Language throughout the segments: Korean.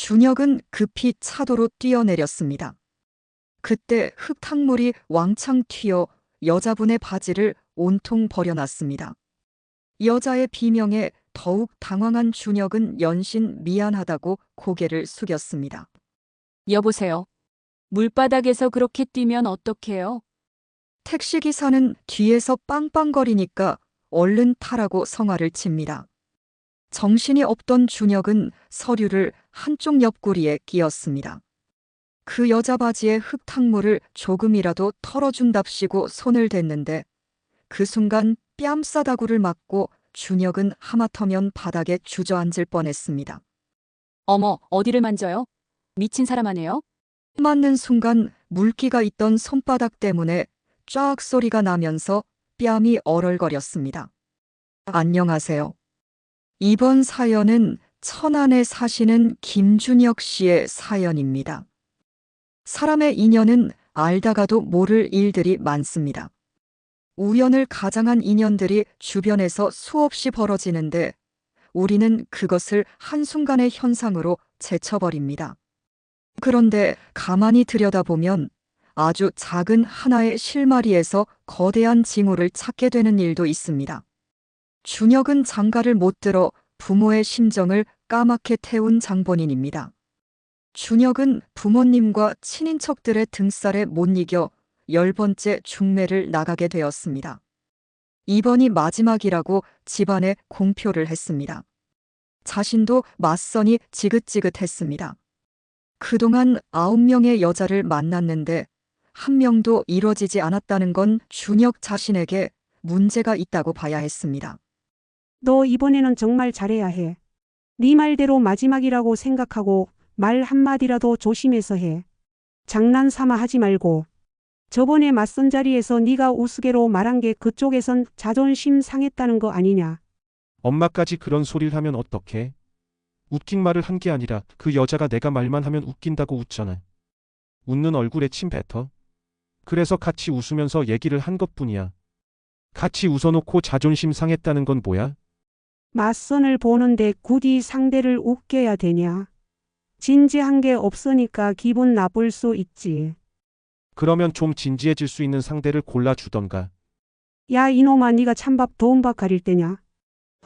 준혁은 급히 차도로 뛰어내렸습니다. 그때 흙탕물이 왕창 튀어 여자분의 바지를 온통 버려놨습니다. 여자의 비명에 더욱 당황한 준혁은 연신 미안하다고 고개를 숙였습니다. 여보세요. 물바닥에서 그렇게 뛰면 어떡해요? 택시기사는 뒤에서 빵빵거리니까 얼른 타라고 성화를 칩니다. 정신이 없던 준혁은 서류를 한쪽 옆구리에 끼웠습니다. 그 여자 바지의 흙탕물을 조금이라도 털어준답시고 손을 댔는데 그 순간 뺨싸다구를 맞고 준혁은 하마터면 바닥에 주저앉을 뻔했습니다. 어머, 어디를 만져요? 미친 사람 아니에요? 맞는 순간 물기가 있던 손바닥 때문에 쫙 소리가 나면서 뺨이 얼얼거렸습니다. 안녕하세요. 이번 사연은 천안에 사시는 김준혁 씨의 사연입니다. 사람의 인연은 알다가도 모를 일들이 많습니다. 우연을 가장한 인연들이 주변에서 수없이 벌어지는데 우리는 그것을 한순간의 현상으로 제쳐버립니다. 그런데 가만히 들여다보면 아주 작은 하나의 실마리에서 거대한 징후를 찾게 되는 일도 있습니다. 준혁은 장가를 못 들어 부모의 심정을 까맣게 태운 장본인입니다. 준혁은 부모님과 친인척들의 등살에 못 이겨 10번째 중매를 나가게 되었습니다. 이번이 마지막이라고 집안에 공표를 했습니다. 자신도 맞선이 지긋지긋했습니다. 그동안 9명의 여자를 만났는데 한 명도 이뤄지지 않았다는 건 준혁 자신에게 문제가 있다고 봐야 했습니다. 너 이번에는 정말 잘해야 해. 네 말대로 마지막이라고 생각하고 말 한마디라도 조심해서 해. 장난 삼아 하지 말고. 저번에 맞선 자리에서 네가 우스개로 말한 게 그쪽에선 자존심 상했다는 거 아니냐. 엄마까지 그런 소리를 하면 어떡해? 웃긴 말을 한 게 아니라 그 여자가 내가 말만 하면 웃긴다고 웃잖아. 웃는 얼굴에 침 뱉어. 그래서 같이 웃으면서 얘기를 한 것뿐이야. 같이 웃어놓고 자존심 상했다는 건 뭐야? 맞선을 보는데 굳이 상대를 웃겨야 되냐. 진지한 게 없으니까 기분 나쁠 수 있지. 그러면 좀 진지해질 수 있는 상대를 골라주던가. 야 이놈아 네가 찬밥 도움밥 가릴 때냐.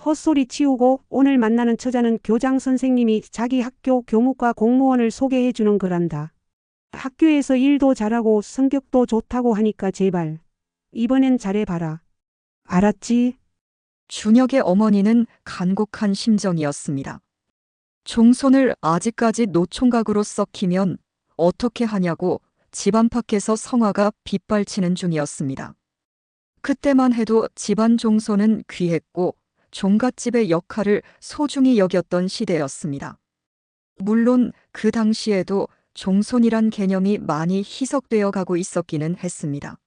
헛소리 치우고 오늘 만나는 처자는 교장 선생님이 자기 학교 교무과 공무원을 소개해 주는 거란다. 학교에서 일도 잘하고 성격도 좋다고 하니까 제발 이번엔 잘해봐라. 알았지? 준혁의 어머니는 간곡한 심정이었습니다. 종손을 아직까지 노총각으로 썩히면 어떻게 하냐고 집 안팎에서 성화가 빗발치는 중이었습니다. 그때만 해도 집안 종손은 귀했고 종갓집의 역할을 소중히 여겼던 시대였습니다. 물론 그 당시에도 종손이란 개념이 많이 희석되어 가고 있었기는 했습니다.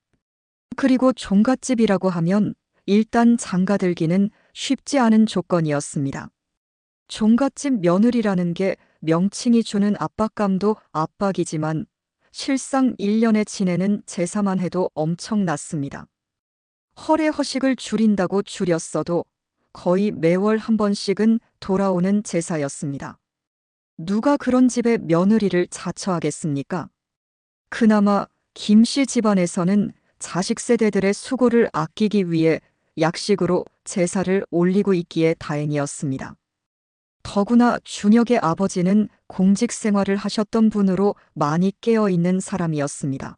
그리고 종갓집이라고 하면 일단 장가들기는 쉽지 않은 조건이었습니다. 종갓집 며느리라는 게 명칭이 주는 압박감도 압박이지만 실상 1년에 지내는 제사만 해도 엄청났습니다. 허례허식을 줄인다고 줄였어도 거의 매월 한 번씩은 돌아오는 제사였습니다. 누가 그런 집의 며느리를 자처하겠습니까? 그나마 김씨 집안에서는 자식 세대들의 수고를 아끼기 위해 약식으로 제사를 올리고 있기에 다행이었습니다. 더구나 준혁의 아버지는 공직 생활을 하셨던 분으로 많이 깨어있는 사람이었습니다.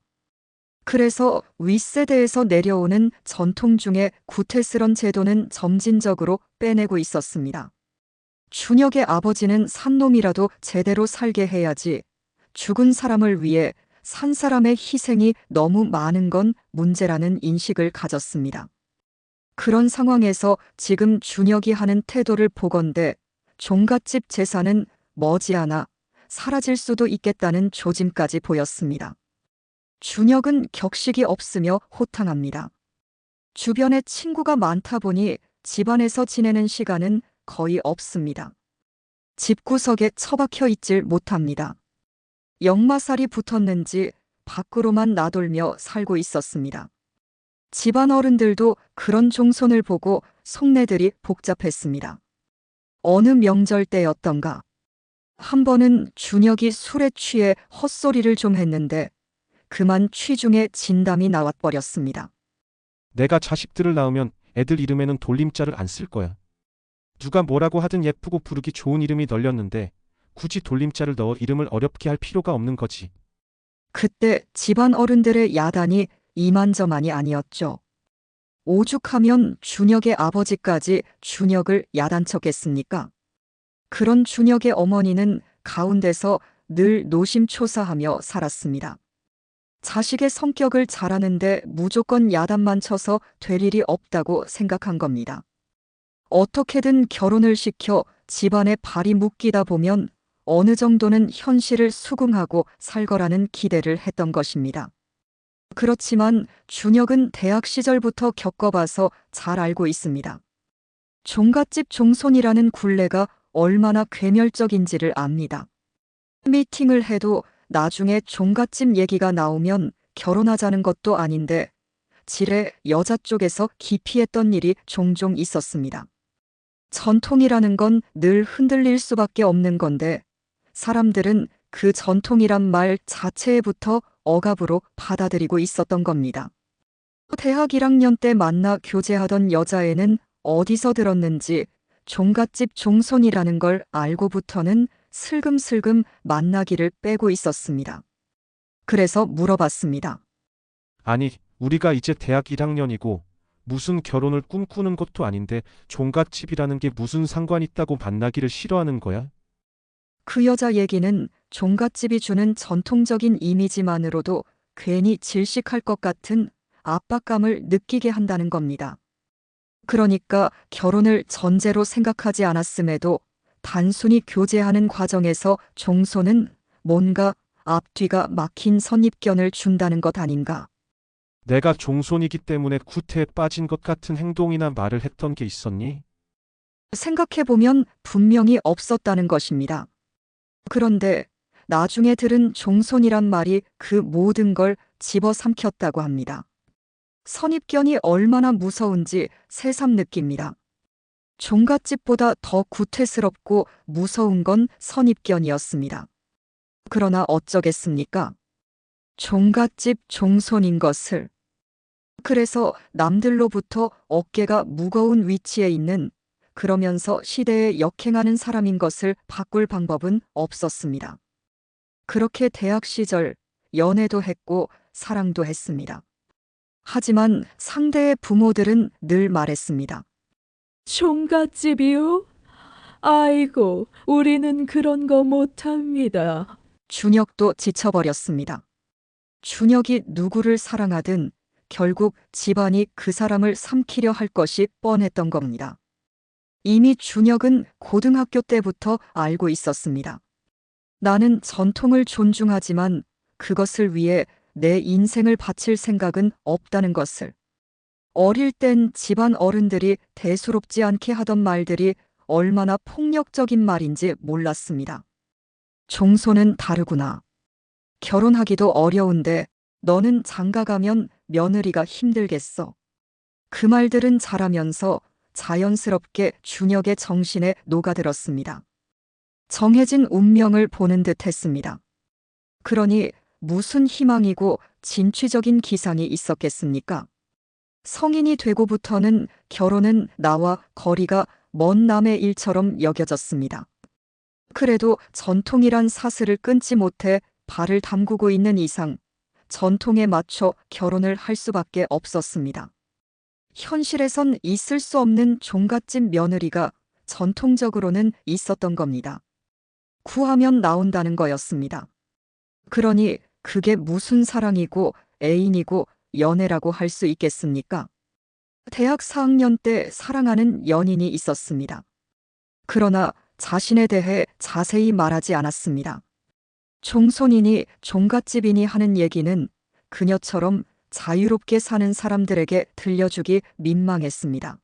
그래서 윗세대에서 내려오는 전통 중에 구태스런 제도는 점진적으로 빼내고 있었습니다. 준혁의 아버지는 산 놈이라도 제대로 살게 해야지 죽은 사람을 위해 산 사람의 희생이 너무 많은 건 문제라는 인식을 가졌습니다. 그런 상황에서 지금 준혁이 하는 태도를 보건대 종갓집 제사는 머지않아 사라질 수도 있겠다는 조짐까지 보였습니다. 준혁은 격식이 없으며 호탕합니다. 주변에 친구가 많다 보니 집안에서 지내는 시간은 거의 없습니다. 집구석에 처박혀 있질 못합니다. 역마살이 붙었는지 밖으로만 나돌며 살고 있었습니다. 집안 어른들도 그런 종손을 보고 속내들이 복잡했습니다. 어느 명절 때였던가 한 번은 준혁이 술에 취해 헛소리를 좀 했는데 그만 취중에 진담이 나와버렸습니다. 내가 자식들을 낳으면 애들 이름에는 돌림자를 안 쓸 거야. 누가 뭐라고 하든 예쁘고 부르기 좋은 이름이 널렸는데 굳이 돌림자를 넣어 이름을 어렵게 할 필요가 없는 거지. 그때 집안 어른들의 야단이 이만저만이 아니었죠. 오죽하면 준혁의 아버지까지 준혁을 야단쳤겠습니까? 그런 준혁의 어머니는 가운데서 늘 노심초사하며 살았습니다. 자식의 성격을 잘하는데 무조건 야단만 쳐서 될 일이 없다고 생각한 겁니다. 어떻게든 결혼을 시켜 집안에 발이 묶이다 보면 어느 정도는 현실을 수긍하고 살 거라는 기대를 했던 것입니다. 그렇지만 준혁은 대학 시절부터 겪어봐서 잘 알고 있습니다. 종갓집 종손이라는 굴레가 얼마나 괴멸적인지를 압니다. 미팅을 해도 나중에 종갓집 얘기가 나오면 결혼하자는 것도 아닌데 지레 여자 쪽에서 기피했던 일이 종종 있었습니다. 전통이라는 건 늘 흔들릴 수밖에 없는 건데 사람들은 그 전통이란 말 자체부터 억압으로 받아들이고 있었던 겁니다. 대학 1학년 때 만나 교제하던 여자애는 어디서 들었는지 종갓집 종손이라는 걸 알고부터는 슬금슬금 만나기를 빼고 있었습니다. 그래서 물어봤습니다. 아니, 우리가 이제 대학 1학년이고 무슨 결혼을 꿈꾸는 것도 아닌데 종갓집이라는 게 무슨 상관 있다고 만나기를 싫어하는 거야? 그 여자 얘기는 종갓집이 주는 전통적인 이미지만으로도 괜히 질식할 것 같은 압박감을 느끼게 한다는 겁니다. 그러니까 결혼을 전제로 생각하지 않았음에도 단순히 교제하는 과정에서 종손은 뭔가 앞뒤가 막힌 선입견을 준다는 것 아닌가. 내가 종손이기 때문에 구태에 빠진 것 같은 행동이나 말을 했던 게 있었니? 생각해보면 분명히 없었다는 것입니다. 그런데 나중에 들은 종손이란 말이 그 모든 걸 집어삼켰다고 합니다. 선입견이 얼마나 무서운지 새삼 느낍니다. 종갓집보다 더 구태스럽고 무서운 건 선입견이었습니다. 그러나 어쩌겠습니까? 종갓집 종손인 것을. 그래서 남들로부터 어깨가 무거운 위치에 있는 그러면서 시대에 역행하는 사람인 것을 바꿀 방법은 없었습니다. 그렇게 대학 시절 연애도 했고 사랑도 했습니다. 하지만 상대의 부모들은 늘 말했습니다. 종갓집이요? 아이고, 우리는 그런 거 못합니다. 준혁도 지쳐버렸습니다. 준혁이 누구를 사랑하든 결국 집안이 그 사람을 삼키려 할 것이 뻔했던 겁니다. 이미 준혁은 고등학교 때부터 알고 있었습니다. 나는 전통을 존중하지만 그것을 위해 내 인생을 바칠 생각은 없다는 것을. 어릴 땐 집안 어른들이 대수롭지 않게 하던 말들이 얼마나 폭력적인 말인지 몰랐습니다. 종손은 다르구나. 결혼하기도 어려운데 너는 장가가면 며느리가 힘들겠어. 그 말들은 자라면서 자연스럽게 준혁의 정신에 녹아들었습니다. 정해진 운명을 보는 듯 했습니다. 그러니 무슨 희망이고 진취적인 기상이 있었겠습니까? 성인이 되고부터는 결혼은 나와 거리가 먼 남의 일처럼 여겨졌습니다. 그래도 전통이란 사슬을 끊지 못해 발을 담그고 있는 이상 전통에 맞춰 결혼을 할 수밖에 없었습니다. 현실에선 있을 수 없는 종갓집 며느리가 전통적으로는 있었던 겁니다. 구하면 나온다는 거였습니다. 그러니 그게 무슨 사랑이고 애인이고 연애라고 할 수 있겠습니까? 대학 4학년 때 사랑하는 연인이 있었습니다. 그러나 자신에 대해 자세히 말하지 않았습니다. 종손이니 종갓집이니 하는 얘기는 그녀처럼 자유롭게 사는 사람들에게 들려주기 민망했습니다.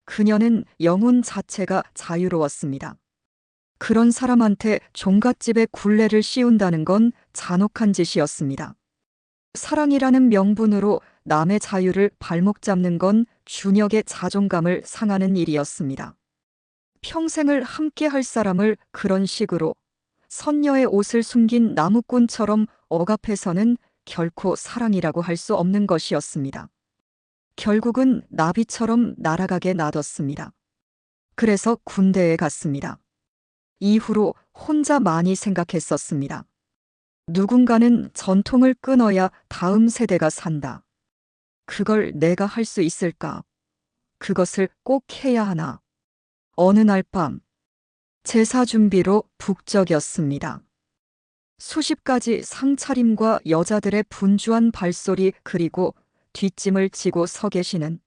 그녀는 영혼 자체가 자유로웠습니다. 그런 사람한테 종갓집에 굴레를 씌운다는 건 잔혹한 짓이었습니다. 사랑이라는 명분으로 남의 자유를 발목 잡는 건 준혁의 자존감을 상하는 일이었습니다. 평생을 함께 할 사람을 그런 식으로 선녀의 옷을 숨긴 나무꾼처럼 억압해서는 결코 사랑이라고 할 수 없는 것이었습니다. 결국은 나비처럼 날아가게 놔뒀습니다. 그래서 군대에 갔습니다. 이후로 혼자 많이 생각했었습니다. 누군가는 전통을 끊어야 다음 세대가 산다. 그걸 내가 할 수 있을까? 그것을 꼭 해야 하나? 어느 날 밤, 제사 준비로 북적였습니다. 수십 가지 상차림과 여자들의 분주한 발소리 그리고 뒷짐을 지고 서 계시는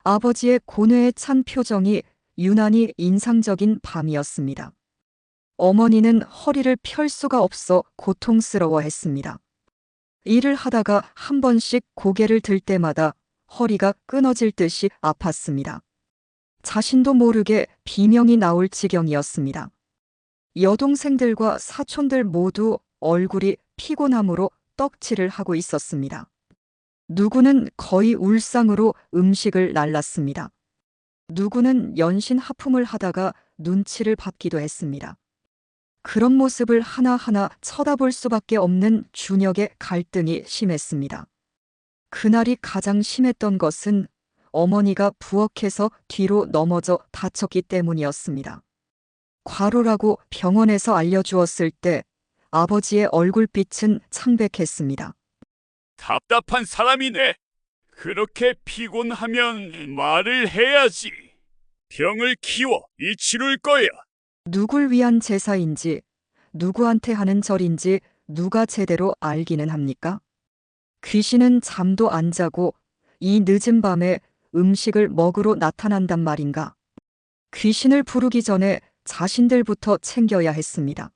아버지의 고뇌에 찬 표정이 유난히 인상적인 밤이었습니다. 어머니는 허리를 펼 수가 없어 고통스러워했습니다. 일을 하다가 한 번씩 고개를 들 때마다 허리가 끊어질 듯이 아팠습니다. 자신도 모르게 비명이 나올 지경이었습니다. 여동생들과 사촌들 모두 얼굴이 피곤함으로 떡칠을 하고 있었습니다. 누구는 거의 울상으로 음식을 날랐습니다. 누구는 연신 하품을 하다가 눈치를 받기도 했습니다. 그런 모습을 하나하나 쳐다볼 수밖에 없는 준혁의 갈등이 심했습니다. 그날이 가장 심했던 것은 어머니가 부엌에서 뒤로 넘어져 다쳤기 때문이었습니다. 과로라고 병원에서 알려주었을 때 아버지의 얼굴빛은 창백했습니다. 답답한 사람이네. 그렇게 피곤하면 말을 해야지. 병을 키워 이치를 거야. 누굴 위한 제사인지, 누구한테 하는 절인지 누가 제대로 알기는 합니까? 귀신은 잠도 안 자고 이 늦은 밤에 음식을 먹으러 나타난단 말인가? 귀신을 부르기 전에 자신들부터 챙겨야 했습니다.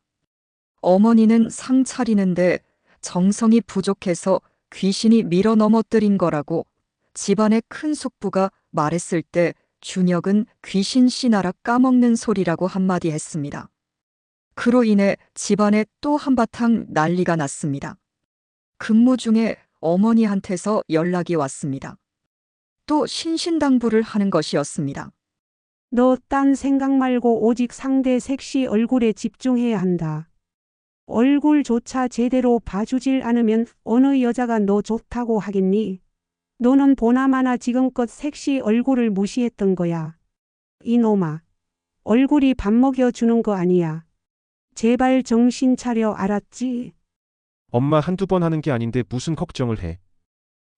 어머니는 상 차리는데 정성이 부족해서 귀신이 밀어 넘어뜨린 거라고 집안의 큰 숙부가 말했을 때 준혁은 귀신 씨나라 까먹는 소리라고 한마디 했습니다. 그로 인해 집안에 또 한바탕 난리가 났습니다. 근무 중에 어머니한테서 연락이 왔습니다. 또 신신당부를 하는 것이었습니다. 너 딴 생각 말고 오직 상대 섹시 얼굴에 집중해야 한다. 얼굴조차 제대로 봐주질 않으면 어느 여자가 너 좋다고 하겠니? 너는 보나마나 지금껏 섹시 얼굴을 무시했던 거야. 이놈아, 얼굴이 밥 먹여주는 거 아니야. 제발 정신 차려, 알았지? 엄마 한두 번 하는 게 아닌데 무슨 걱정을 해.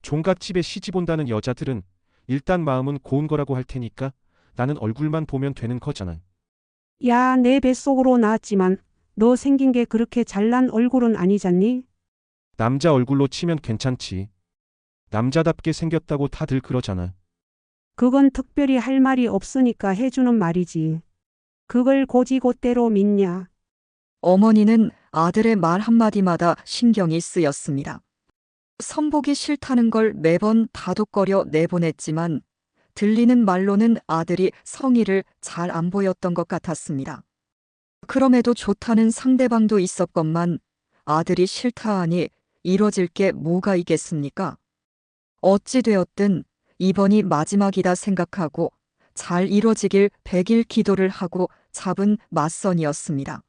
종갓집에 시집 온다는 여자들은 일단 마음은 고운 거라고 할 테니까 나는 얼굴만 보면 되는 거잖아. 야, 내 뱃속으로 나왔지만 너 생긴 게 그렇게 잘난 얼굴은 아니잖니? 남자 얼굴로 치면 괜찮지. 남자답게 생겼다고 다들 그러잖아. 그건 특별히 할 말이 없으니까 해주는 말이지. 그걸 고지고대로 믿냐? 어머니는 아들의 말 한마디마다 신경이 쓰였습니다. 선보기 싫다는 걸 매번 다독거려 내보냈지만 들리는 말로는 아들이 성의를 잘 안 보였던 것 같았습니다. 그럼에도 좋다는 상대방도 있었건만 아들이 싫다 하니 이뤄질 게 뭐가 있겠습니까? 어찌 되었든 이번이 마지막이다 생각하고 잘 이뤄지길 100일 기도를 하고 잡은 맞선이었습니다.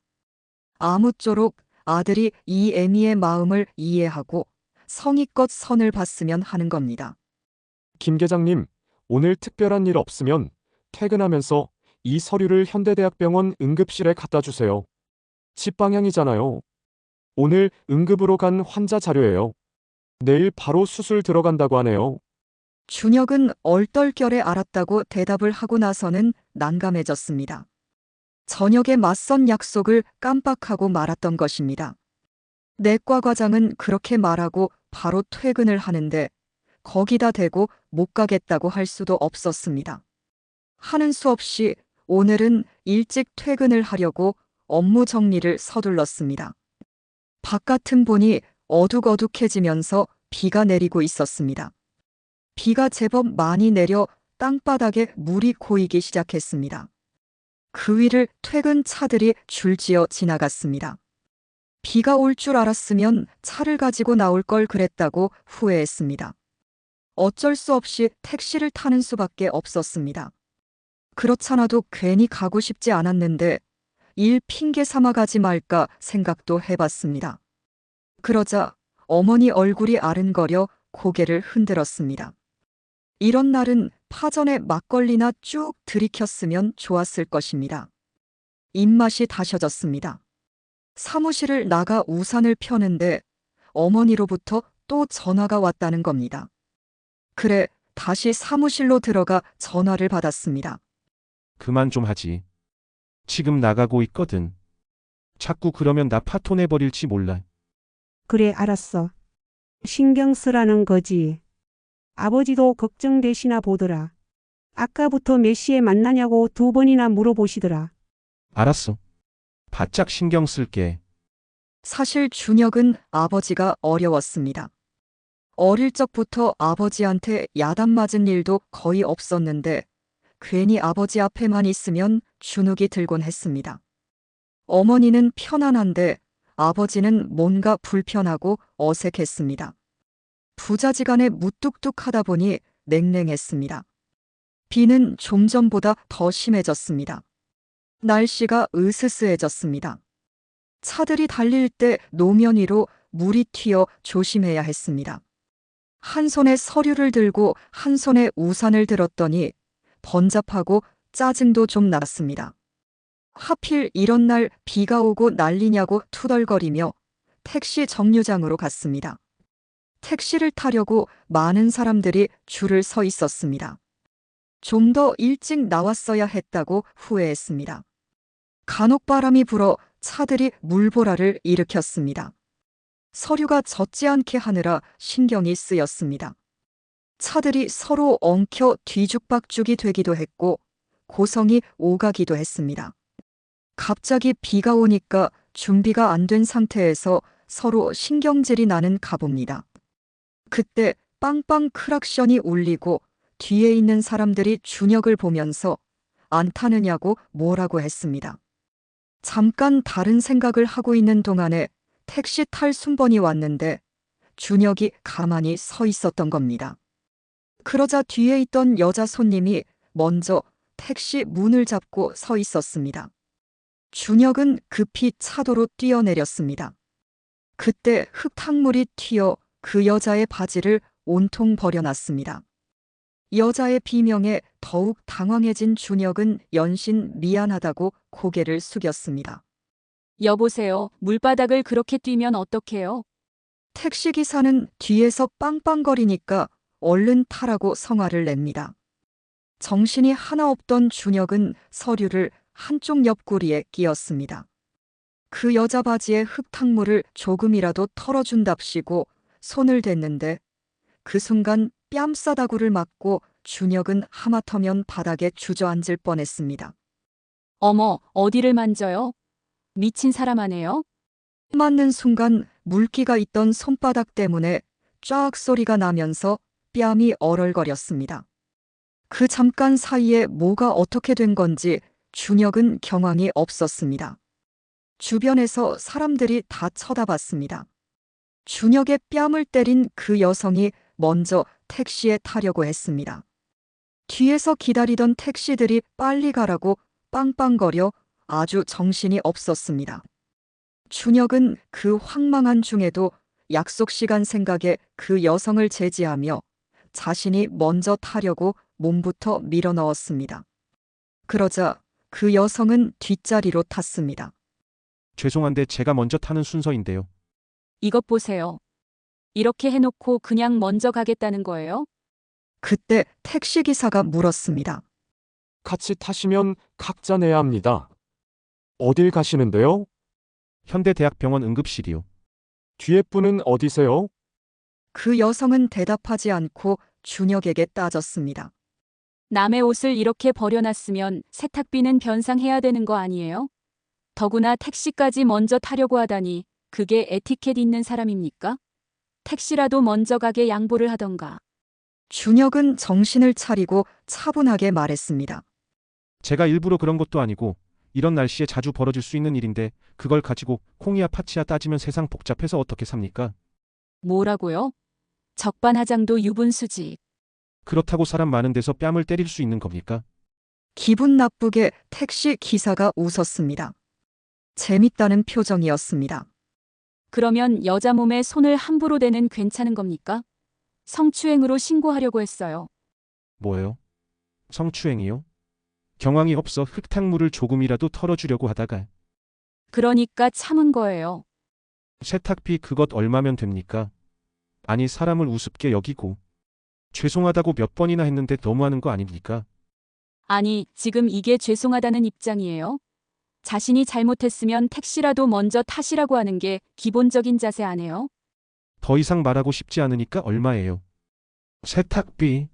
아무쪼록 아들이 이 애미의 마음을 이해하고 성의껏 선을 봤으면 하는 겁니다. 김 계장님, 오늘 특별한 일 없으면 퇴근하면서 이 서류를 현대대학병원 응급실에 갖다 주세요. 집 방향이잖아요. 오늘 응급으로 간 환자 자료예요. 내일 바로 수술 들어간다고 하네요. 준혁은 얼떨결에 알았다고 대답을 하고 나서는 난감해졌습니다. 저녁에 맞선 약속을 깜빡하고 말았던 것입니다. 내과 과장은 그렇게 말하고 바로 퇴근을 하는데 거기다 대고 못 가겠다고 할 수도 없었습니다. 하는 수 없이 오늘은 일찍 퇴근을 하려고 업무 정리를 서둘렀습니다. 바깥은 보니 어둑어둑해지면서 비가 내리고 있었습니다. 비가 제법 많이 내려 땅바닥에 물이 고이기 시작했습니다. 그 위를 퇴근 차들이 줄지어 지나갔습니다. 비가 올 줄 알았으면 차를 가지고 나올 걸 그랬다고 후회했습니다. 어쩔 수 없이 택시를 타는 수밖에 없었습니다. 그렇잖아도 괜히 가고 싶지 않았는데 일 핑계 삼아 가지 말까 생각도 해봤습니다. 그러자 어머니 얼굴이 아른거려 고개를 흔들었습니다. 이런 날은 파전에 막걸리나 쭉 들이켰으면 좋았을 것입니다. 입맛이 다셔졌습니다. 사무실을 나가 우산을 펴는데 어머니로부터 또 전화가 왔다는 겁니다. 그래, 다시 사무실로 들어가 전화를 받았습니다. 그만 좀 하지. 지금 나가고 있거든. 자꾸 그러면 나 파토내버릴지 몰라. 그래, 알았어. 신경 쓰라는 거지. 아버지도 걱정되시나 보더라. 아까부터 몇 시에 만나냐고 2번이나 물어보시더라. 알았어. 바짝 신경 쓸게. 사실 준혁은 아버지가 어려웠습니다. 어릴 적부터 아버지한테 야단 맞은 일도 거의 없었는데 괜히 아버지 앞에만 있으면 주눅이 들곤 했습니다. 어머니는 편안한데 아버지는 뭔가 불편하고 어색했습니다. 부자지간에 무뚝뚝하다 보니 냉랭했습니다. 비는 좀 전보다 더 심해졌습니다. 날씨가 으스스해졌습니다. 차들이 달릴 때 노면 위로 물이 튀어 조심해야 했습니다. 한 손에 서류를 들고 한 손에 우산을 들었더니 번잡하고 짜증도 좀 났습니다. 하필 이런 날 비가 오고 난리냐고 투덜거리며 택시 정류장으로 갔습니다. 택시를 타려고 많은 사람들이 줄을 서 있었습니다. 좀 더 일찍 나왔어야 했다고 후회했습니다. 간혹 바람이 불어 차들이 물보라를 일으켰습니다. 서류가 젖지 않게 하느라 신경이 쓰였습니다. 차들이 서로 엉켜 뒤죽박죽이 되기도 했고 고성이 오가기도 했습니다. 갑자기 비가 오니까 준비가 안 된 상태에서 서로 신경질이 나는 가봅니다. 그때 빵빵 크락션이 울리고 뒤에 있는 사람들이 준혁을 보면서 안 타느냐고 뭐라고 했습니다. 잠깐 다른 생각을 하고 있는 동안에 택시 탈 순번이 왔는데 준혁이 가만히 서 있었던 겁니다. 그러자 뒤에 있던 여자 손님이 먼저 택시 문을 잡고 서 있었습니다. 준혁은 급히 차도로 뛰어내렸습니다. 그때 흙탕물이 튀어 그 여자의 바지를 온통 버려놨습니다. 여자의 비명에 더욱 당황해진 준혁은 연신 미안하다고 고개를 숙였습니다. 여보세요. 물바닥을 그렇게 뛰면 어떡해요? 택시기사는 뒤에서 빵빵거리니까 얼른 타라고 성화를 냅니다. 정신이 하나 없던 준혁은 서류를 한쪽 옆구리에 끼웠습니다. 그 여자 바지의 흙탕물을 조금이라도 털어준답시고 손을 댔는데 그 순간 뺨싸다구를 맞고 준혁은 하마터면 바닥에 주저앉을 뻔했습니다. 어머, 어디를 만져요? 미친 사람 아네요? 맞는 순간 물기가 있던 손바닥 때문에 쫙 소리가 나면서 뺨이 얼얼거렸습니다. 그 잠깐 사이에 뭐가 어떻게 된 건지 준혁은 경황이 없었습니다. 주변에서 사람들이 다 쳐다봤습니다. 준혁의 뺨을 때린 그 여성이 먼저 택시에 타려고 했습니다. 뒤에서 기다리던 택시들이 빨리 가라고 빵빵거려 아주 정신이 없었습니다. 준혁은 그 황망한 중에도 약속 시간 생각에 그 여성을 제지하며 자신이 먼저 타려고 몸부터 밀어 넣었습니다. 그러자 그 여성은 뒷자리로 탔습니다. 죄송한데 제가 먼저 타는 순서인데요. 이것 보세요. 이렇게 해놓고 그냥 먼저 가겠다는 거예요? 그때 택시기사가 물었습니다. 같이 타시면 각자 내야 합니다. 어딜 가시는데요? 현대대학병원 응급실이요. 뒤에 분은 어디세요? 그 여성은 대답하지 않고 준혁에게 따졌습니다. 남의 옷을 이렇게 버려놨으면 세탁비는 변상해야 되는 거 아니에요? 더구나 택시까지 먼저 타려고 하다니 그게 에티켓 있는 사람입니까? 택시라도 먼저 가게 양보를 하던가. 준혁은 정신을 차리고 차분하게 말했습니다. 제가 일부러 그런 것도 아니고 이런 날씨에 자주 벌어질 수 있는 일인데 그걸 가지고 콩이야 파치야 따지면 세상 복잡해서 어떻게 삽니까? 뭐라고요? 적반하장도 유분수지. 그렇다고 사람 많은 데서 뺨을 때릴 수 있는 겁니까? 기분 나쁘게 택시 기사가 웃었습니다. 재밌다는 표정이었습니다. 그러면 여자 몸에 손을 함부로 대는 괜찮은 겁니까? 성추행으로 신고하려고 했어요. 뭐예요? 성추행이요? 경황이 없어 흙탕물을 조금이라도 털어주려고 하다가. 그러니까 참은 거예요. 세탁비 그것 얼마면 됩니까? 아니 사람을 우습게 여기고. 죄송하다고 몇 번이나 했는데 너무하는 거 아닙니까? 아니, 지금 이게 죄송하다는 입장이에요? 자신이 잘못했으면 택시라도 먼저 타시라고 하는 게 기본적인 자세 아니에요? 더 이상 말하고 싶지 않으니까 얼마예요? 세탁비.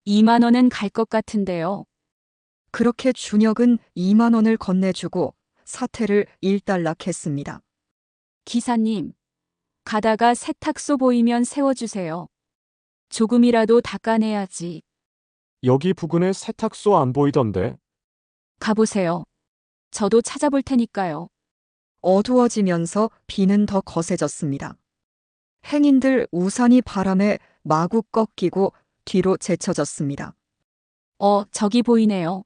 2만 원은 갈 것 같은데요. 그렇게 준혁은 2만 원을 건네주고 사태를 일단락했습니다. 기사님, 가다가 세탁소 보이면 세워주세요. 조금이라도 닦아내야지. 여기 부근에 세탁소 안 보이던데. 가보세요. 저도 찾아볼 테니까요. 어두워지면서 비는 더 거세졌습니다. 행인들 우산이 바람에 마구 꺾이고 뒤로 제쳐졌습니다. 저기 보이네요.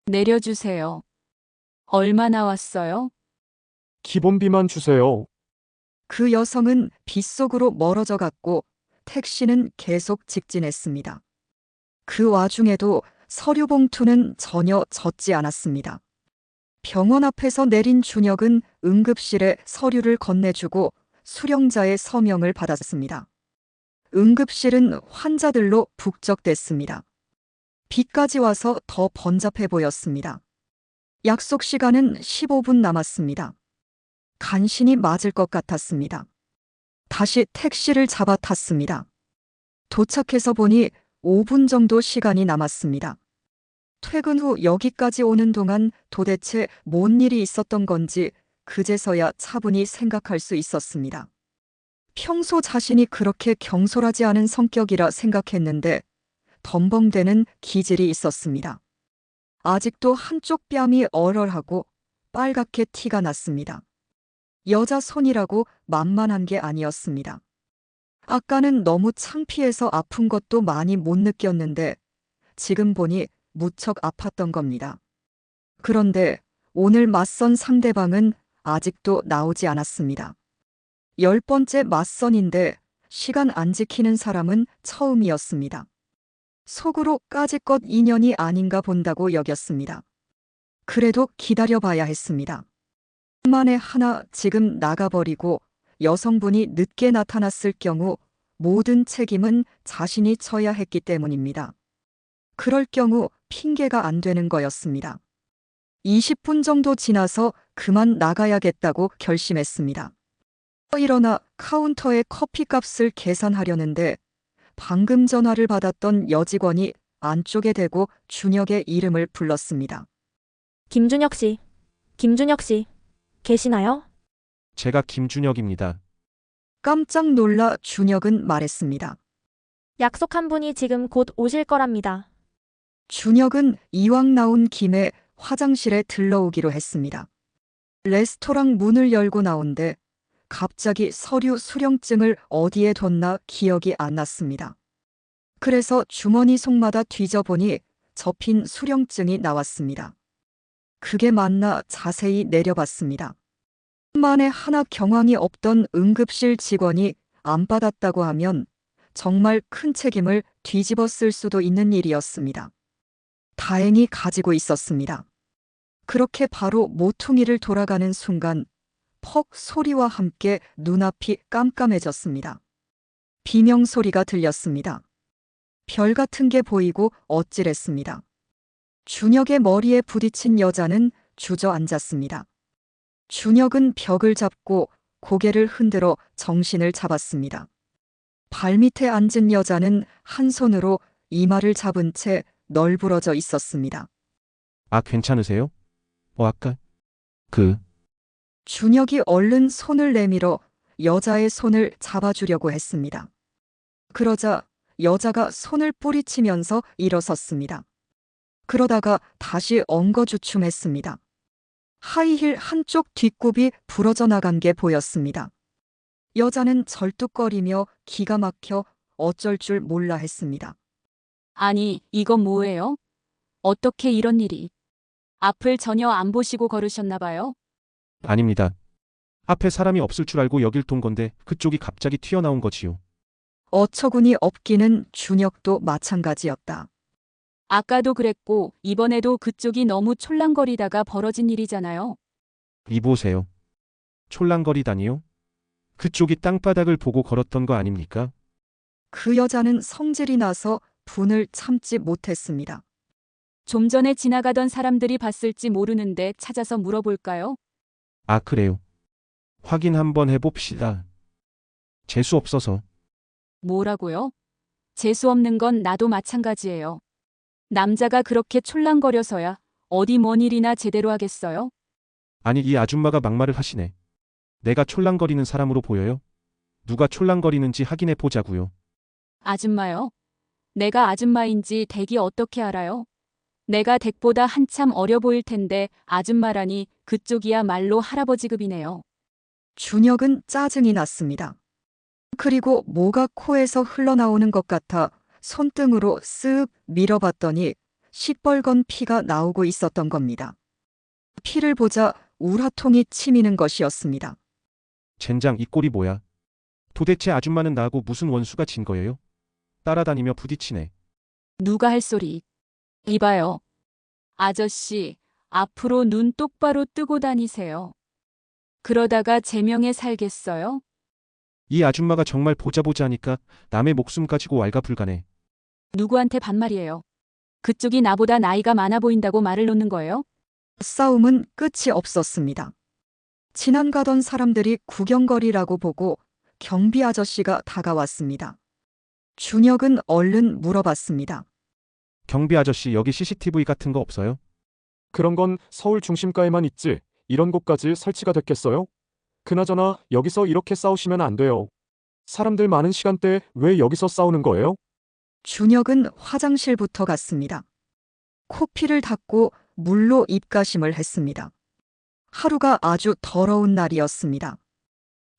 내려주세요. 얼마 나왔어요? 기본비만 주세요. 그 여성은 빗속으로 멀어져 갔고 택시는 계속 직진했습니다. 그 와중에도 서류 봉투는 전혀 젖지 않았습니다. 병원 앞에서 내린 준혁은 응급실에 서류를 건네주고 수령자의 서명을 받았습니다. 응급실은 환자들로 북적댔습니다. 비까지 와서 더 번잡해 보였습니다. 약속 시간은 15분 남았습니다. 간신히 맞을 것 같았습니다. 다시 택시를 잡아 탔습니다. 도착해서 보니 5분 정도 시간이 남았습니다. 퇴근 후 여기까지 오는 동안 도대체 뭔 일이 있었던 건지 그제서야 차분히 생각할 수 있었습니다. 평소 자신이 그렇게 경솔하지 않은 성격이라 생각했는데 덤벙대는 기질이 있었습니다. 아직도 한쪽 뺨이 얼얼하고 빨갛게 티가 났습니다. 여자 손이라고 만만한 게 아니었습니다. 아까는 너무 창피해서 아픈 것도 많이 못 느꼈는데 지금 보니 무척 아팠던 겁니다. 그런데 오늘 맞선 상대방은 아직도 나오지 않았습니다. 10번째 맞선인데 시간 안 지키는 사람은 처음이었습니다. 속으로 까짓것 인연이 아닌가 본다고 여겼습니다. 그래도 기다려봐야 했습니다. 만에 하나 지금 나가버리고 여성분이 늦게 나타났을 경우 모든 책임은 자신이 져야 했기 때문입니다. 그럴 경우 핑계가 안 되는 거였습니다. 20분 정도 지나서 그만 나가야겠다고 결심했습니다. 일어나 카운터에 커피값을 계산하려는데 방금 전화를 받았던 여직원이 안쪽에 대고 준혁의 이름을 불렀습니다. 김준혁 씨, 김준혁 씨, 계시나요? 제가 김준혁입니다. 깜짝 놀라 준혁은 말했습니다. 약속한 분이 지금 곧 오실 거랍니다. 준혁은 이왕 나온 김에 화장실에 들러오기로 했습니다. 레스토랑 문을 열고 나온데 갑자기 서류 수령증을 어디에 뒀나 기억이 안 났습니다. 그래서 주머니 속마다 뒤져보니 접힌 수령증이 나왔습니다. 그게 맞나 자세히 내려봤습니다. 만에 하나 경황이 없던 응급실 직원이 안 받았다고 하면 정말 큰 책임을 뒤집었을 수도 있는 일이었습니다. 다행히 가지고 있었습니다. 그렇게 바로 모퉁이를 돌아가는 순간 퍽 소리와 함께 눈앞이 깜깜해졌습니다. 비명 소리가 들렸습니다. 별 같은 게 보이고 어찌랬습니다. 준혁의 머리에 부딪힌 여자는 주저앉았습니다. 준혁은 벽을 잡고 고개를 흔들어 정신을 잡았습니다. 발밑에 앉은 여자는 한 손으로 이마를 잡은 채 널브러져 있었습니다. 아, 괜찮으세요? 아까 준혁이 얼른 손을 내밀어 여자의 손을 잡아주려고 했습니다. 그러자 여자가 손을 뿌리치면서 일어섰습니다. 그러다가 다시 엉거주춤했습니다. 하이힐 한쪽 뒷굽이 부러져 나간 게 보였습니다. 여자는 절뚝거리며 기가 막혀 어쩔 줄 몰라 했습니다. 아니, 이건 뭐예요? 어떻게 이런 일이? 앞을 전혀 안 보시고 걸으셨나 봐요? 아닙니다. 앞에 사람이 없을 줄 알고 여길 돈 건데 그쪽이 갑자기 튀어나온 거지요. 어처구니 없기는 준혁도 마찬가지였다. 아까도 그랬고 이번에도 그쪽이 너무 촐랑거리다가 벌어진 일이잖아요. 이보세요. 촐랑거리다니요? 그쪽이 땅바닥을 보고 걸었던 거 아닙니까? 그 여자는 성질이 나서 분을 참지 못했습니다. 좀 전에 지나가던 사람들이 봤을지 모르는데 찾아서 물어볼까요? 아, 그래요. 확인 한번 해봅시다. 재수 없어서. 뭐라고요? 재수 없는 건 나도 마찬가지예요. 남자가 그렇게 촐랑거려서야 어디 뭔 일이나 제대로 하겠어요? 아니, 이 아줌마가 막말을 하시네. 내가 촐랑거리는 사람으로 보여요? 누가 촐랑거리는지 확인해 보자고요. 아줌마요? 내가 아줌마인지 댁이 어떻게 알아요? 내가 댁보다 한참 어려 보일 텐데 아줌마라니 그쪽이야말로 할아버지급이네요. 준혁은 짜증이 났습니다. 그리고 뭐가 코에서 흘러나오는 것 같아 손등으로 쓱 밀어봤더니 시뻘건 피가 나오고 있었던 겁니다. 피를 보자 우라통이 치미는 것이었습니다. 젠장, 이 꼴이 뭐야? 도대체 아줌마는 나하고 무슨 원수가 진 거예요? 따라다니며 부딪히네. 누가 할 소리. 이봐요. 아저씨, 앞으로 눈 똑바로 뜨고 다니세요. 그러다가 제명에 살겠어요? 이 아줌마가 정말 보자 하니까 남의 목숨 가지고 왈가불가네. 누구한테 반말이에요? 그쪽이 나보다 나이가 많아 보인다고 말을 놓는 거예요? 싸움은 끝이 없었습니다. 지나가던 사람들이 구경거리라고 보고 경비 아저씨가 다가왔습니다. 준혁은 얼른 물어봤습니다. 경비 아저씨, 여기 CCTV 같은 거 없어요? 그런 건 서울 중심가에만 있지 이런 곳까지 설치가 됐겠어요? 그나저나 여기서 이렇게 싸우시면 안 돼요. 사람들 많은 시간대에 왜 여기서 싸우는 거예요? 준혁은 화장실부터 갔습니다. 코피를 닦고 물로 입가심을 했습니다. 하루가 아주 더러운 날이었습니다.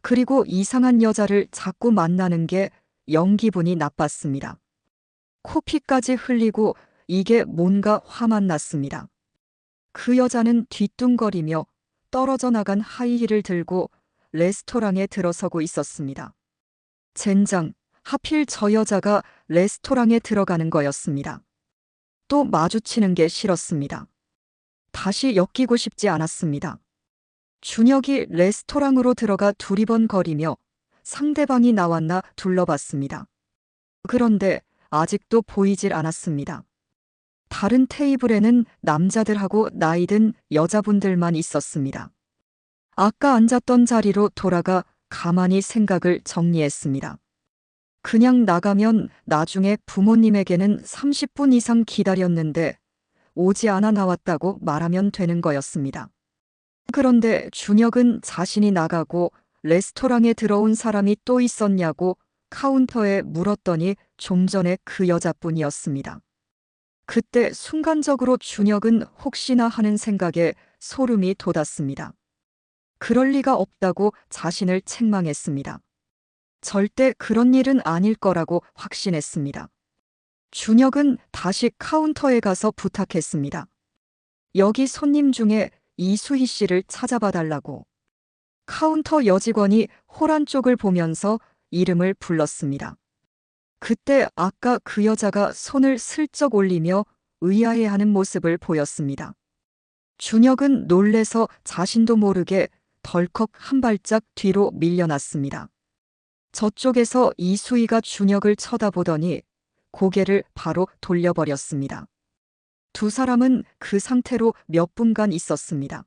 그리고 이상한 여자를 자꾸 만나는 게 영 기분이 나빴습니다. 코피까지 흘리고 이게 뭔가 화만 났습니다. 그 여자는 뒤뚱거리며 떨어져 나간 하이힐을 들고 레스토랑에 들어서고 있었습니다. 젠장, 하필 저 여자가 레스토랑에 들어가는 거였습니다. 또 마주치는 게 싫었습니다. 다시 엮이고 싶지 않았습니다. 준혁이 레스토랑으로 들어가 두리번거리며 상대방이 나왔나 둘러봤습니다. 그런데 아직도 보이질 않았습니다. 다른 테이블에는 남자들하고 나이든 여자분들만 있었습니다. 아까 앉았던 자리로 돌아가 가만히 생각을 정리했습니다. 그냥 나가면 나중에 부모님에게는 30분 이상 기다렸는데 오지 않아 나왔다고 말하면 되는 거였습니다. 그런데 준혁은 자신이 나가고 레스토랑에 들어온 사람이 또 있었냐고 카운터에 물었더니 좀 전에 그 여자뿐이었습니다. 그때 순간적으로 준혁은 혹시나 하는 생각에 소름이 돋았습니다. 그럴 리가 없다고 자신을 책망했습니다. 절대 그런 일은 아닐 거라고 확신했습니다. 준혁은 다시 카운터에 가서 부탁했습니다. 여기 손님 중에 이수희 씨를 찾아봐 달라고. 카운터 여직원이 호란 쪽을 보면서 이름을 불렀습니다. 그때 아까 그 여자가 손을 슬쩍 올리며 의아해하는 모습을 보였습니다. 준혁은 놀래서 자신도 모르게 덜컥 한 발짝 뒤로 밀려났습니다. 저쪽에서 이수희가 준혁을 쳐다보더니 고개를 바로 돌려버렸습니다. 두 사람은 그 상태로 몇 분간 있었습니다.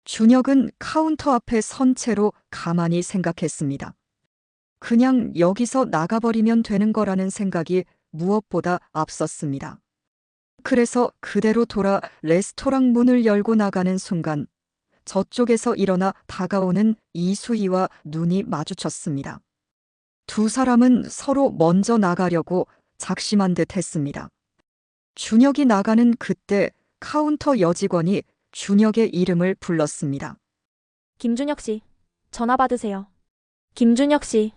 준혁은 카운터 앞에 선 채로 가만히 생각했습니다. 그냥 여기서 나가버리면 되는 거라는 생각이 무엇보다 앞섰습니다. 그래서 그대로 돌아 레스토랑 문을 열고 나가는 순간 저쪽에서 일어나 다가오는 이수희와 눈이 마주쳤습니다. 두 사람은 서로 먼저 나가려고 작심한 듯 했습니다. 준혁이 나가는 그때 카운터 여직원이 준혁의 이름을 불렀습니다. 김준혁 씨, 전화 받으세요. 김준혁 씨,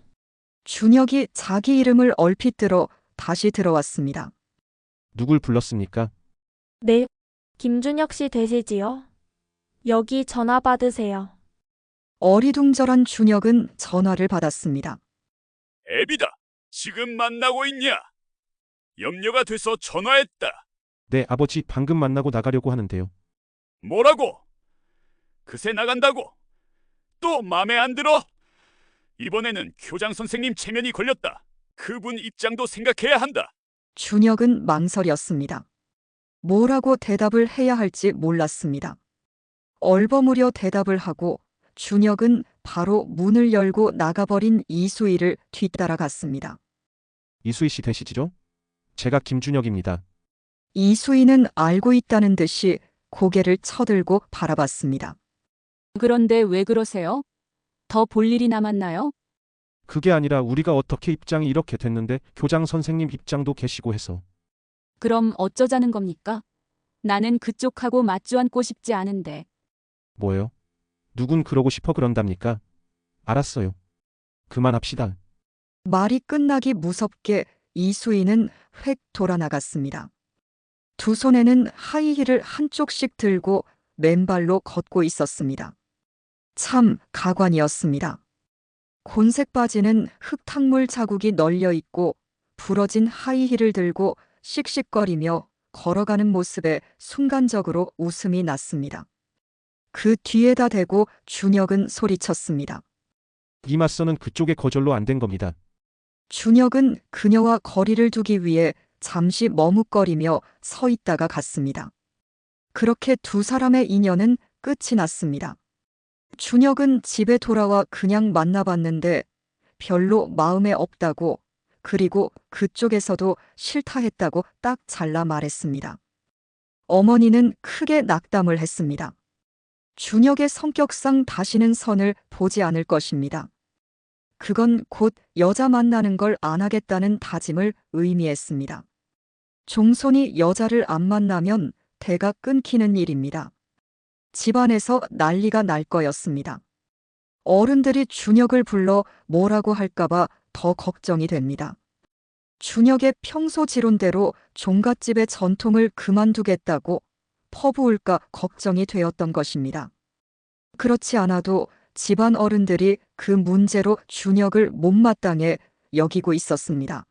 준혁이 자기 이름을 얼핏 들어 다시 들어왔습니다. 누굴 불렀습니까? 네. 김준혁 씨 되시지요? 여기 전화 받으세요. 어리둥절한 준혁은 전화를 받았습니다. 애비다. 지금 만나고 있냐? 염려가 돼서 전화했다. 네, 아버지 방금 만나고 나가려고 하는데요. 뭐라고? 그새 나간다고? 또 맘에 안 들어? 이번에는 교장 선생님 체면이 걸렸다. 그분 입장도 생각해야 한다. 준혁은 망설였습니다. 뭐라고 대답을 해야 할지 몰랐습니다. 얼버무려 대답을 하고 준혁은 바로 문을 열고 나가버린 이수희를 뒤따라갔습니다. 이수희 씨 되시죠? 제가 김준혁입니다. 이수희는 알고 있다는 듯이 고개를 쳐들고 바라봤습니다. 그런데 왜 그러세요? 더 볼 일이 남았나요? 그게 아니라 우리가 어떻게 입장이 이렇게 됐는데 교장 선생님 입장도 계시고 해서. 그럼 어쩌자는 겁니까? 나는 그쪽하고 맞주 않고 싶지 않은데. 뭐요? 누군 그러고 싶어 그런답니까? 알았어요. 그만합시다. 말이 끝나기 무섭게 이수희는 획 돌아나갔습니다. 두 손에는 하이힐을 한쪽씩 들고 맨발로 걷고 있었습니다. 참 가관이었습니다. 곤색 바지는 흙탕물 자국이 널려 있고 부러진 하이힐을 들고 씩씩거리며 걸어가는 모습에 순간적으로 웃음이 났습니다. 그 뒤에다 대고 준혁은 소리쳤습니다. 이 맞서는 그쪽의 거절로 안 된 겁니다. 준혁은 그녀와 거리를 두기 위해 잠시 머뭇거리며 서 있다가 갔습니다. 그렇게 두 사람의 인연은 끝이 났습니다. 준혁은 집에 돌아와 그냥 만나봤는데 별로 마음에 없다고, 그리고 그쪽에서도 싫다 했다고 딱 잘라 말했습니다. 어머니는 크게 낙담을 했습니다. 준혁의 성격상 다시는 선을 보지 않을 것입니다. 그건 곧 여자 만나는 걸 안 하겠다는 다짐을 의미했습니다. 종손이 여자를 안 만나면 대가 끊기는 일입니다. 집안에서 난리가 날 거였습니다. 어른들이 준혁을 불러 뭐라고 할까봐 더 걱정이 됩니다. 준혁의 평소 지론대로 종갓집의 전통을 그만두겠다고 퍼부을까 걱정이 되었던 것입니다. 그렇지 않아도 집안 어른들이 그 문제로 준혁을 못마땅해 여기고 있었습니다.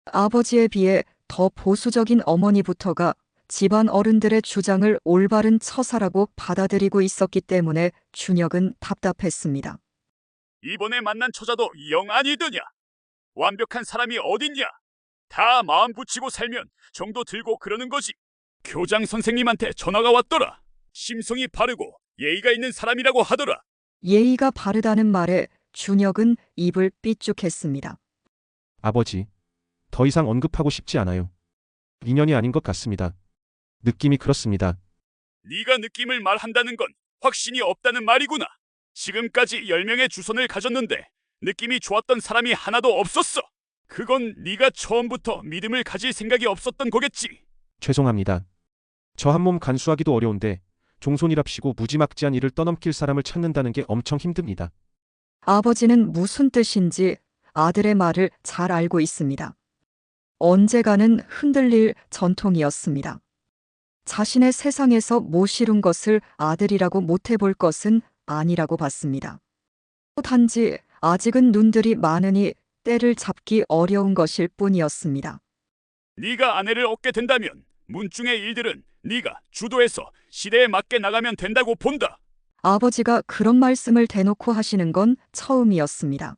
아버지에 비해 더 보수적인 어머니부터가 집안 어른들의 주장을 올바른 처사라고 받아들이고 있었기 때문에 준혁은 답답했습니다. 이번에 만난 처자도 영 아니더냐? 완벽한 사람이 어딨냐? 다 마음 붙이고 살면 정도 들고 그러는 거지. 교장 선생님한테 전화가 왔더라. 심성이 바르고 예의가 있는 사람이라고 하더라. 예의가 바르다는 말에 준혁은 입을 삐죽했습니다. 아버지, 더 이상 언급하고 싶지 않아요. 인연이 아닌 것 같습니다. 느낌이 그렇습니다. 네가 느낌을 말한다는 건 확신이 없다는 말이구나. 지금까지 10명의 주선을 가졌는데 느낌이 좋았던 사람이 하나도 없었어. 그건 네가 처음부터 믿음을 가질 생각이 없었던 거겠지. 죄송합니다. 저 한 몸 간수하기도 어려운데 종손이랍시고 무지막지한 일을 떠넘길 사람을 찾는다는 게 엄청 힘듭니다. 아버지는 무슨 뜻인지 아들의 말을 잘 알고 있습니다. 언제가는 흔들릴 전통이었습니다. 자신의 세상에서 못 이룬 것을 아들이라고 못해볼 것은 아니라고 봤습니다. 단지 아직은 눈들이 많으니 때를 잡기 어려운 것일 뿐이었습니다. 네가 아내를 얻게 된다면 문중의 일들은 네가 주도해서 시대에 맞게 나가면 된다고 본다. 아버지가 그런 말씀을 대놓고 하시는 건 처음이었습니다.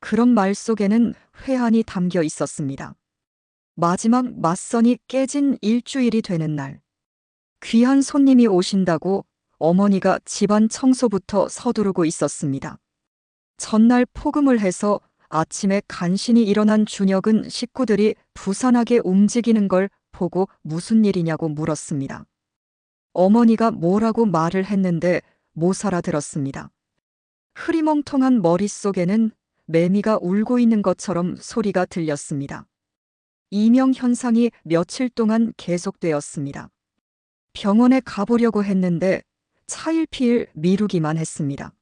그런 말 속에는 회한이 담겨 있었습니다. 마지막 맞선이 깨진 일주일이 되는 날, 귀한 손님이 오신다고 어머니가 집안 청소부터 서두르고 있었습니다. 전날 포금을 해서 아침에 간신히 일어난 준혁은 식구들이 부산하게 움직이는 걸 보고 무슨 일이냐고 물었습니다. 어머니가 뭐라고 말을 했는데 못 알아들었습니다. 흐리멍텅한 머릿속에는 매미가 울고 있는 것처럼 소리가 들렸습니다. 이명 현상이 며칠 동안 계속되었습니다. 병원에 가보려고 했는데 차일피일 미루기만 했습니다.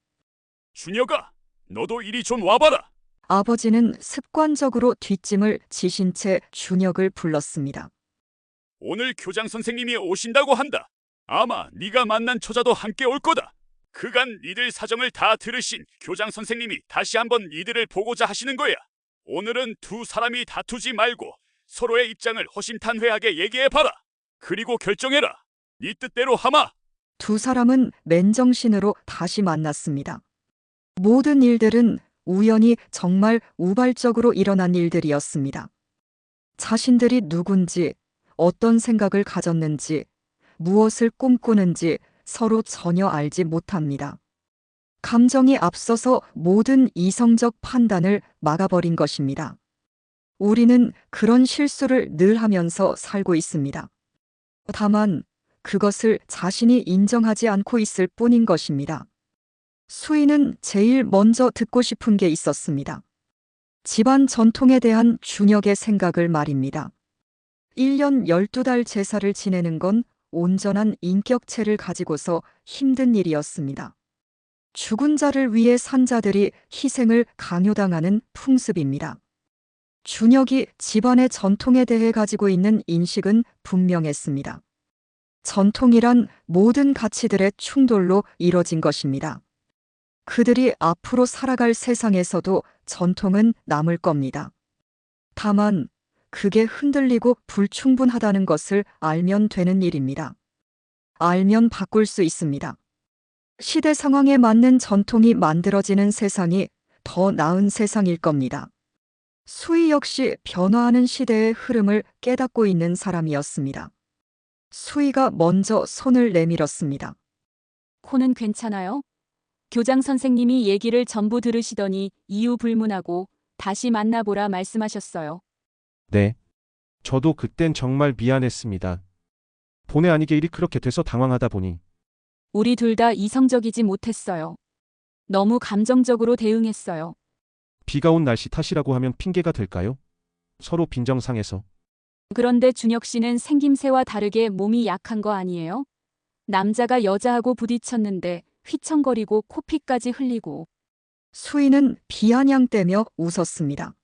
준혁아, 너도 이리 좀 와봐라. 아버지는 습관적으로 뒷짐을 지신 채 준혁을 불렀습니다. 오늘 교장 선생님이 오신다고 한다. 아마 네가 만난 처자도 함께 올 거다. 그간 이들 사정을 다 들으신 교장 선생님이 다시 한번 이들을 보고자 하시는 거야. 오늘은 두 사람이 다투지 말고 서로의 입장을 허심탄회하게 얘기해봐라. 그리고 결정해라. 네 뜻대로 하마. 두 사람은 맨정신으로 다시 만났습니다. 모든 일들은 우연히 정말 우발적으로 일어난 일들이었습니다. 자신들이 누군지, 어떤 생각을 가졌는지, 무엇을 꿈꾸는지 서로 전혀 알지 못합니다. 감정이 앞서서 모든 이성적 판단을 막아버린 것입니다. 우리는 그런 실수를 늘 하면서 살고 있습니다. 다만 그것을 자신이 인정하지 않고 있을 뿐인 것입니다. 수희는 제일 먼저 듣고 싶은 게 있었습니다. 집안 전통에 대한 준혁의 생각을 말입니다. 1년 12달 제사를 지내는 건 온전한 인격체를 가지고서 힘든 일이었습니다. 죽은 자를 위해 산 자들이 희생을 강요당하는 풍습입니다. 준혁이 집안의 전통에 대해 가지고 있는 인식은 분명했습니다. 전통이란 모든 가치들의 충돌로 이뤄진 것입니다. 그들이 앞으로 살아갈 세상에서도 전통은 남을 겁니다. 다만 그게 흔들리고 불충분하다는 것을 알면 되는 일입니다. 알면 바꿀 수 있습니다. 시대 상황에 맞는 전통이 만들어지는 세상이 더 나은 세상일 겁니다. 수희 역시 변화하는 시대의 흐름을 깨닫고 있는 사람이었습니다. 수희가 먼저 손을 내밀었습니다. 코는 괜찮아요? 교장 선생님이 얘기를 전부 들으시더니 이유 불문하고 다시 만나보라 말씀하셨어요. 네. 저도 그땐 정말 미안했습니다. 본의 아니게 일이 그렇게 돼서 당황하다 보니. 우리 둘 다 이성적이지 못했어요. 너무 감정적으로 대응했어요. 비가 온 날씨 탓이라고 하면 핑계가 될까요? 서로 빈정상해서. 그런데 준혁 씨는 생김새와 다르게 몸이 약한 거 아니에요? 남자가 여자하고 부딪혔는데 휘청거리고 코피까지 흘리고. 수희는 비아냥대며 웃었습니다.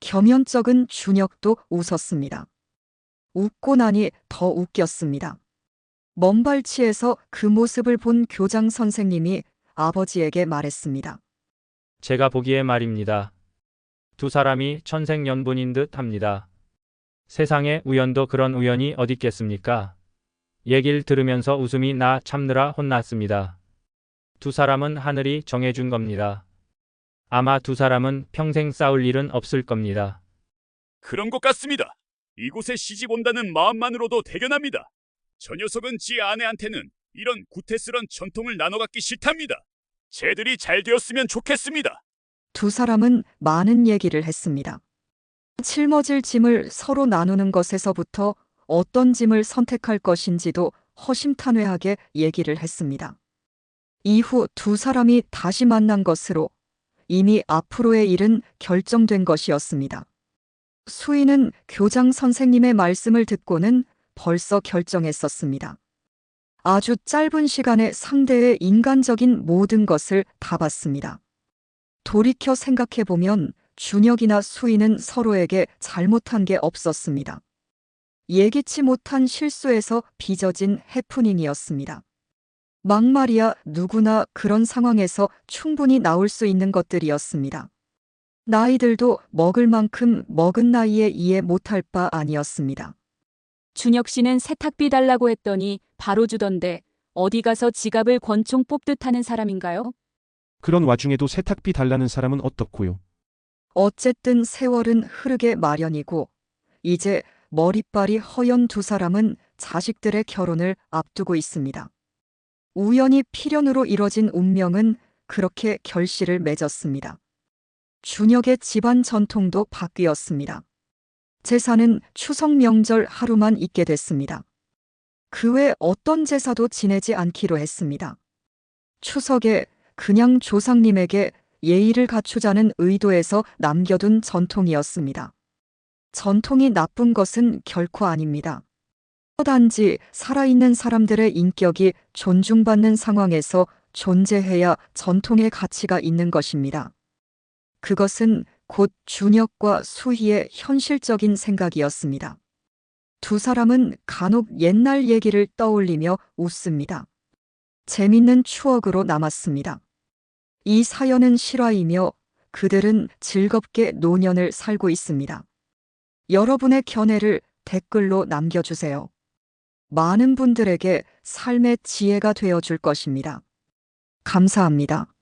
겸연쩍은 준혁도 웃었습니다. 웃고 나니 더 웃겼습니다. 먼발치에서 그 모습을 본 교장 선생님이 아버지에게 말했습니다. 제가 보기에 말입니다. 두 사람이 천생연분인 듯 합니다. 세상에 우연도 그런 우연이 어딨겠습니까? 얘기를 들으면서 웃음이 나 참느라 혼났습니다. 두 사람은 하늘이 정해준 겁니다. 아마 두 사람은 평생 싸울 일은 없을 겁니다. 그런 것 같습니다. 이곳에 시집 온다는 마음만으로도 대견합니다. 저 녀석은 지 아내한테는 이런 구태스런 전통을 나눠 갖기 싫답니다. 쟤들이 잘 되었으면 좋겠습니다. 두 사람은 많은 얘기를 했습니다. 짊어질 짐을 서로 나누는 것에서부터 어떤 짐을 선택할 것인지도 허심탄회하게 얘기를 했습니다. 이후 두 사람이 다시 만난 것으로 이미 앞으로의 일은 결정된 것이었습니다. 수희는 교장 선생님의 말씀을 듣고는 벌써 결정했었습니다. 아주 짧은 시간에 상대의 인간적인 모든 것을 다 봤습니다. 돌이켜 생각해보면 준혁이나 수희는 서로에게 잘못한 게 없었습니다. 예기치 못한 실수에서 빚어진 해프닝이었습니다. 막말이야 누구나 그런 상황에서 충분히 나올 수 있는 것들이었습니다. 나이들도 먹을 만큼 먹은 나이에 이해 못할 바 아니었습니다. 준혁 씨는 세탁비 달라고 했더니 바로 주던데 어디 가서 지갑을 권총 뽑듯 하는 사람인가요? 그런 와중에도 세탁비 달라는 사람은 어떻고요? 어쨌든 세월은 흐르게 마련이고 이제 머리빨이 허연 두 사람은 자식들의 결혼을 앞두고 있습니다. 우연히 필연으로 이뤄진 운명은 그렇게 결실을 맺었습니다. 준혁의 집안 전통도 바뀌었습니다. 제사는 추석 명절 하루만 있게 됐습니다. 그 외 어떤 제사도 지내지 않기로 했습니다. 추석에 그냥 조상님에게 예의를 갖추자는 의도에서 남겨둔 전통이었습니다. 전통이 나쁜 것은 결코 아닙니다. 단지 살아있는 사람들의 인격이 존중받는 상황에서 존재해야 전통의 가치가 있는 것입니다. 그것은 곧 준혁과 수희의 현실적인 생각이었습니다. 두 사람은 간혹 옛날 얘기를 떠올리며 웃습니다. 재밌는 추억으로 남았습니다. 이 사연은 실화이며 그들은 즐겁게 노년을 살고 있습니다. 여러분의 견해를 댓글로 남겨주세요. 많은 분들에게 삶의 지혜가 되어 줄 것입니다. 감사합니다.